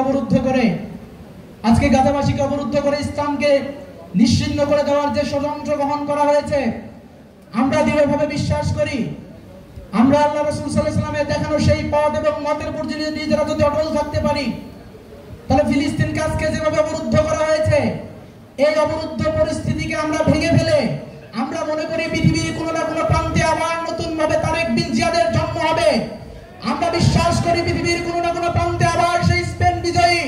অবরুদ্ধ করে, আজকে গাজাবাসীকে অবরুদ্ধ করে ইসলামকে নিশ্চিহ্ন করে দেওয়ার যে ষড়যন্ত্র গ্রহণ করা হয়েছে, আমরা দৃঢ়ভাবে বিশ্বাস করি আমরা আল্লাহ রাসূল সাল্লাল্লাহু আলাইহি ওয়াসাল্লামের দেখানো সেই পথ এবং মতের উপর নিজেরা যদি অটল থাকতে পারি, তাহলে ফিলিস্তিনকে আজকে যেভাবে অবরুদ্ধ করা হয়েছে, এই অবরুদ্ধ পরিস্থিতিকে আমরা ভেঙে ফেলে আমরা মনে করি পৃথিবীর কোনো না কোনো প্রান্তে আবার নতুন ভাবে তারেক বিন জিয়াদের জন্ম হবে। আমরা বিশ্বাস করি পৃথিবীর কোনো না কোনো প্রান্তে আবার সেই স্পেন বিজয়ী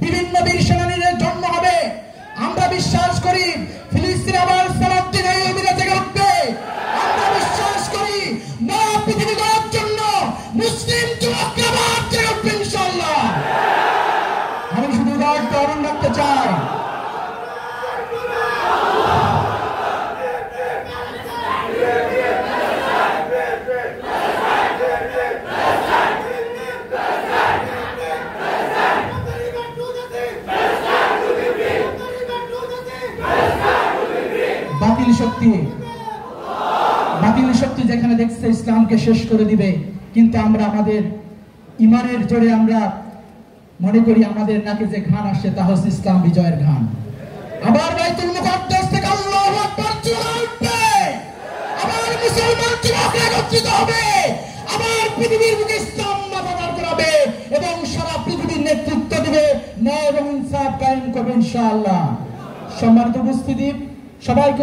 বিভিন্ন বীর সেনানীদের জন্ম হবে। আমরা বিশ্বাস করি ফিলিস্তিন আবার ফিলিস্তিন আইয়ুবীরা জেগে উঠবে। আমরা বিশ্বাস করি না পৃথিবী গড়ার জন্য মুসলিম যুবকরা আবার জেগে উঠবে ইনশাআল্লাহ। আমি শুধু উদাহরণ রাখতে চাই, বাতিল শক্তি যেখানে দেখছে ইসলামকে শেষ করে দিবে, কিন্তু আমরা আমাদের ইমানের জোরে আমরা মনে করি আমাদের নাকে যে ঘান আসে তা হচ্ছে ইসলাম বিজয়ের ঘান। আবার বাইতুল মুকাদ্দাস থেকে আল্লাহু আকবার চলে উঠবে, আবার মুসলমান যুবকরা একত্রিত হবে, আবার পৃথিবীর বুকে ইসলাম মাথা করাবে এবং সারা পৃথিবীর নেতৃত্ব দিবে, ন্যায় এবং ইনসাফ কায়েম করবে ইনশাআল্লাহ। সম্মানিত উপস্থিতি, সবাইকে